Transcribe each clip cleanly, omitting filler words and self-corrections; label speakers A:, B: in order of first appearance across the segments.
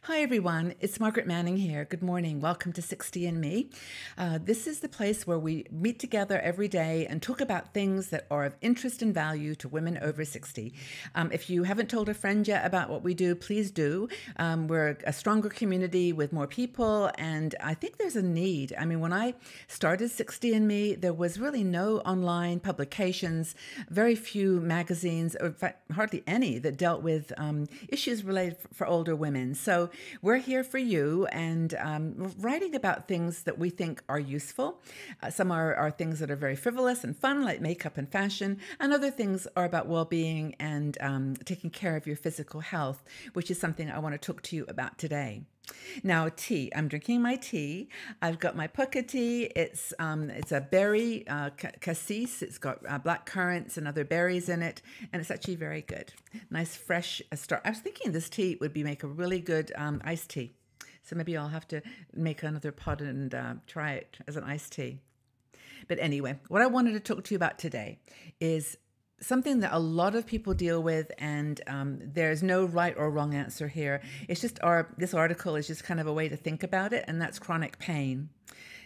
A: Hi, everyone. It's Margaret Manning here. Good morning. Welcome to 60 and Me. This is the place where we meet together every day and talk about things that are of interest and value to women over 60. If you haven't told a friend yet about what we do, please do. We're a stronger community with more people, and I think there's a need. I mean, when I started 60 and Me, there was really no online publications, very few magazines, or in fact, hardly any that dealt with issues related for older women. So we're here for you and writing about things that we think are useful. Some are things that are very frivolous and fun, like makeup and fashion, and other things are about well-being and taking care of your physical health, which is something I want to talk to you about today. Now, tea. I'm drinking my tea. I've got my pucca tea. It's a berry cassis. It's got black currants and other berries in it, and it's actually very good. Nice fresh start. I was thinking this tea would make a really good iced tea. So maybe I'll have to make another pot and try it as an iced tea. But anyway, what I wanted to talk to you about today is something that a lot of people deal with, and there's no right or wrong answer here. It's just this article is just kind of a way to think about it, and that's chronic pain.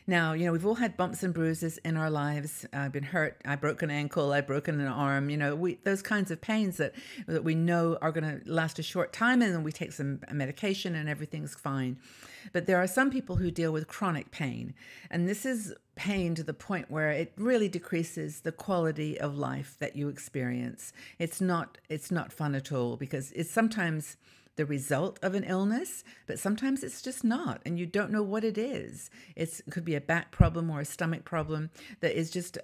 A: Now, we've all had bumps and bruises in our lives. I've been hurt. I broke an ankle. I've broken an arm. Those kinds of pains that we know are going to last a short time, and then we take some medication and everything's fine. But there are some people who deal with chronic pain, and this is pain to the point where it really decreases the quality of life that you experience. It's not fun at all, because it's sometimes the result of an illness, but sometimes it's just not, and you don't know what it is. It could be a back problem or a stomach problem that is just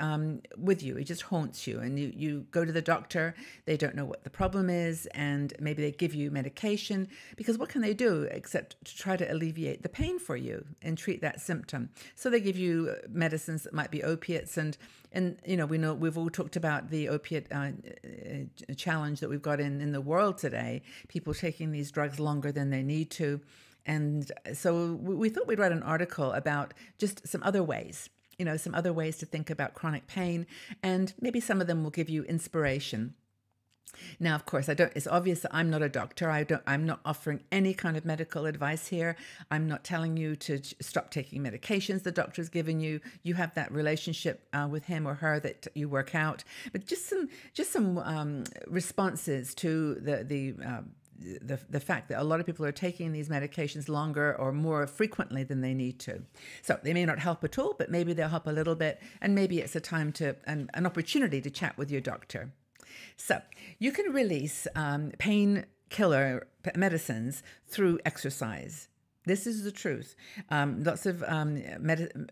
A: with you. It just haunts you, and you go to the doctor. They don't know what the problem is, and maybe they give you medication, because what can they do except to try to alleviate the pain for you and treat that symptom? So they give you medicines that might be opiates, and we know we've all talked about the opiate challenge that we've got in the world today. People taking these drugs longer than they need to. And so we thought we'd write an article about just some other ways, some other ways to think about chronic pain, and maybe some of them will give you inspiration. Now, of course, it's obvious that I'm not a doctor. I'm not offering any kind of medical advice here. I'm not telling you to stop taking medications the doctor's given you. You have that relationship with him or her that you work out. But just some responses to the fact that a lot of people are taking these medications longer or more frequently than they need to. So they may not help at all, but maybe they'll help a little bit, and maybe it's a time an opportunity to chat with your doctor. So you can release painkiller medicines through exercise. This is the truth. Lots of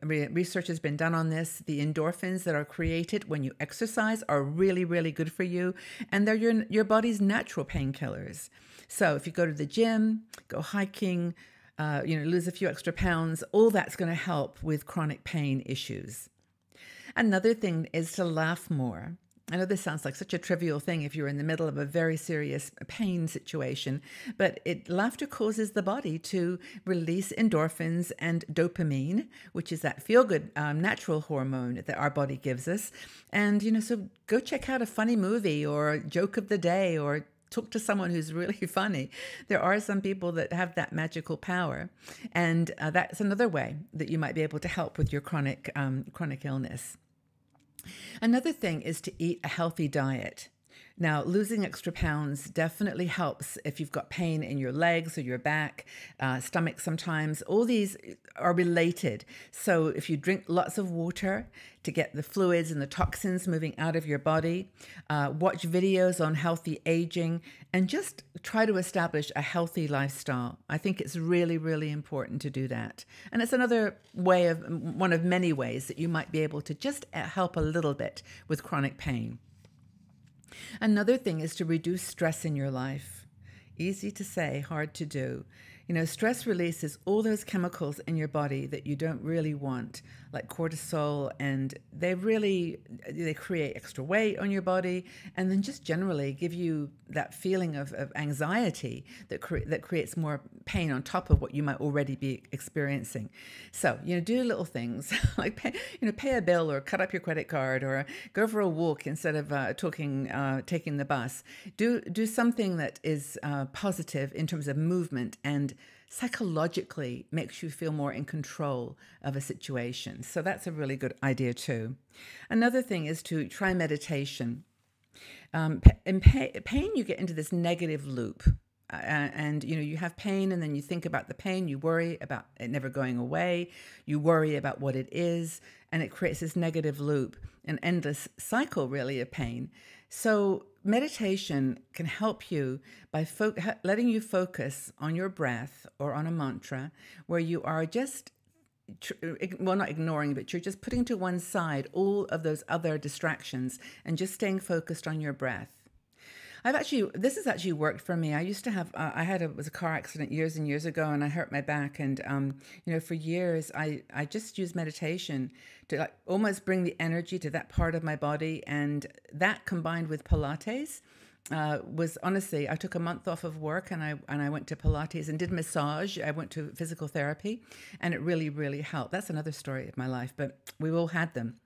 A: research has been done on this. The endorphins that are created when you exercise are really, really good for you, and they're your body's natural painkillers. So if you go to the gym, go hiking, lose a few extra pounds, all that's going to help with chronic pain issues. Another thing is to laugh more. I know this sounds like such a trivial thing if you're in the middle of a very serious pain situation, but laughter causes the body to release endorphins and dopamine, which is that feel-good natural hormone that our body gives us. And, so go check out a funny movie or joke of the day, or talk to someone who's really funny. There are some people that have that magical power, and that's another way that you might be able to help with your chronic illness. Another thing is to eat a healthy diet. Now, losing extra pounds definitely helps if you've got pain in your legs or your back, stomach sometimes. All these are related. So if you drink lots of water to get the fluids and the toxins moving out of your body, watch videos on healthy aging, and just try to establish a healthy lifestyle. I think it's really, really important to do that. And it's another way one of many ways that you might be able to just help a little bit with chronic pain. Another thing is to reduce stress in your life. Easy to say, hard to do. Stress releases all those chemicals in your body that you don't really want, like cortisol, and they create extra weight on your body, and then just generally give you that feeling of anxiety that creates more pain on top of what you might already be experiencing. So, do little things like pay a bill, or cut up your credit card, or go for a walk instead of taking the bus. Do something that is positive in terms of movement and psychologically makes you feel more in control of a situation. So that's a really good idea too. Another thing is to try meditation. In pain, you get into this negative loop. And you have pain, and then you think about the pain, you worry about it never going away, you worry about what it is, and it creates this negative loop, an endless cycle really of pain. So meditation can help you by letting you focus on your breath or on a mantra where you are just not ignoring, but you're just putting to one side all of those other distractions and just staying focused on your breath. This has actually worked for me. I used to have, it was a car accident years and years ago, and I hurt my back. And, for years, I just used meditation to almost bring the energy to that part of my body. And that combined with Pilates was honestly, I took a month off of work and I went to Pilates and did massage. I went to physical therapy, and it really, really helped. That's another story of my life, but we all had them.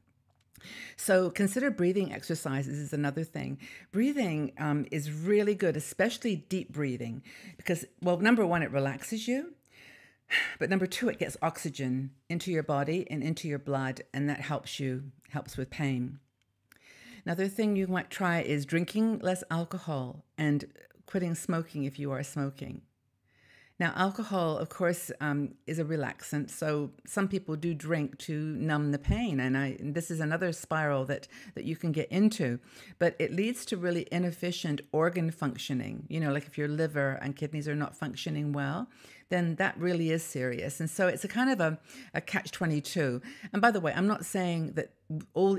A: So consider breathing exercises is another thing. Breathing is really good, especially deep breathing, because, well, number one, it relaxes you. But number two, it gets oxygen into your body and into your blood, and that helps with pain. Another thing you might try is drinking less alcohol and quitting smoking if you are smoking. Now, alcohol, of course, is a relaxant, so some people do drink to numb the pain, and this is another spiral that you can get into, but it leads to really inefficient organ functioning. Like if your liver and kidneys are not functioning well, then that really is serious. And so it's a kind of a catch-22. And by the way, I'm not saying that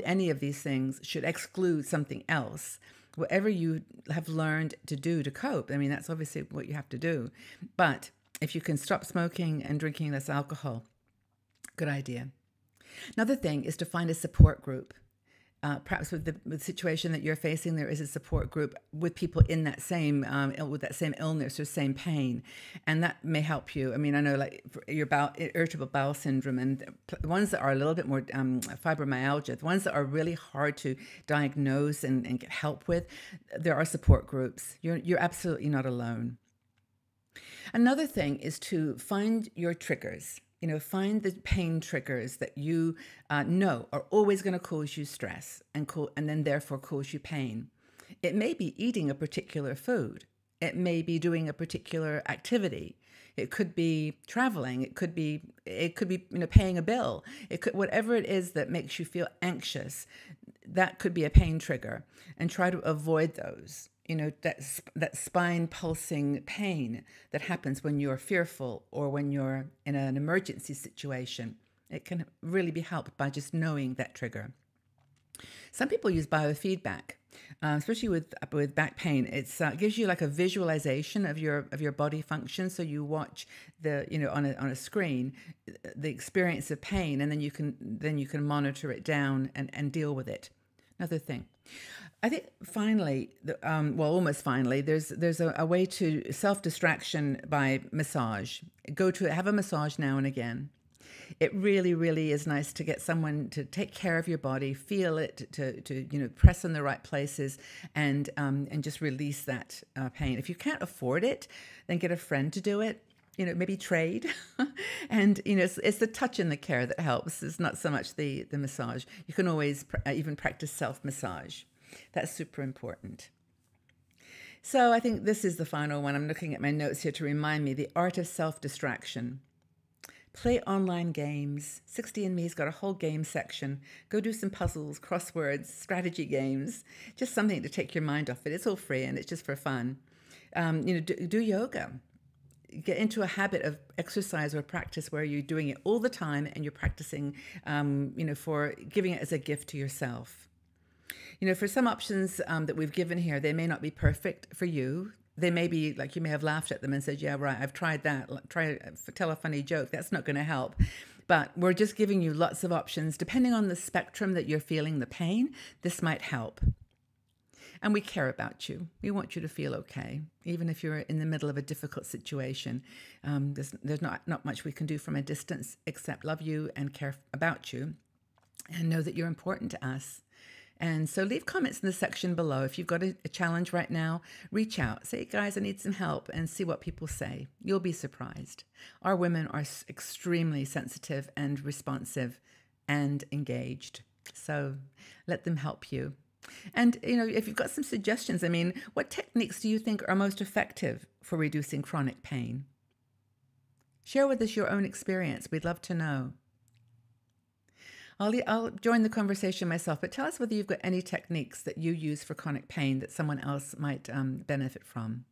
A: any of these things should exclude something else. Whatever you have learned to do to cope, I mean, that's obviously what you have to do. But if you can stop smoking and drinking less alcohol, good idea. Another thing is to find a support group. Perhaps with the situation that you're facing, there is a support group with people in that same with that same illness or same pain, and that may help you. I mean, I know like your irritable bowel syndrome, and the ones that are a little bit more fibromyalgia, the ones that are really hard to diagnose and get help with, there are support groups. You're absolutely not alone. Another thing is to find your triggers. Find the pain triggers that you know are always going to cause you stress and then therefore cause you pain. It may be eating a particular food. It may be doing a particular activity. It could be traveling. It could be paying a bill. It could, whatever it is that makes you feel anxious, that could be a pain trigger, and try to avoid those. That spine pulsing pain that happens when you're fearful or when you're in an emergency situation. It can really be helped by just knowing that trigger. Some people use biofeedback, especially with back pain. It gives you like a visualization of your body function. So you watch on a screen the experience of pain, and then you can monitor it down and deal with it. Another thing. I think finally, almost finally, there's a way to self-distraction by massage. Have a massage now and again. It really, really is nice to get someone to take care of your body, feel it, to press in the right places, and just release that pain. If you can't afford it, then get a friend to do it. Maybe trade. And, it's the touch and the care that helps. It's not so much the massage. You can always even practice self-massage. That's super important. So I think this is the final one. I'm looking at my notes here to remind me, the art of self-distraction. Play online games. 60andMe's got a whole game section. Go do some puzzles, crosswords, strategy games. Just something to take your mind off it. It's all free and it's just for fun. Do yoga. Get into a habit of exercise or practice where you're doing it all the time and you're practicing, for giving it as a gift to yourself. For some options that we've given here, they may not be perfect for you. They may be like, you may have laughed at them and said, yeah, right, I've tried that. Tell a funny joke. That's not going to help. But we're just giving you lots of options. Depending on the spectrum that you're feeling the pain, this might help. And we care about you. We want you to feel okay, even if you're in the middle of a difficult situation. There's not much we can do from a distance except love you and care about you and know that you're important to us. And so leave comments in the section below. If you've got a challenge right now, reach out. Say, guys, I need some help, and see what people say. You'll be surprised. Our women are extremely sensitive and responsive and engaged. So let them help you. And, if you've got some suggestions, what techniques do you think are most effective for reducing chronic pain? Share with us your own experience. We'd love to know. I'll join the conversation myself, but tell us whether you've got any techniques that you use for chronic pain that someone else might benefit from.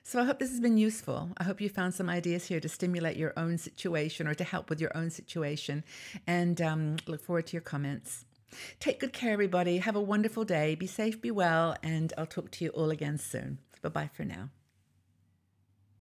A: So I hope this has been useful. I hope you found some ideas here to stimulate your own situation or to help with your own situation, and look forward to your comments. Take good care, everybody. Have a wonderful day. Be safe, be well, and I'll talk to you all again soon. Bye-bye for now.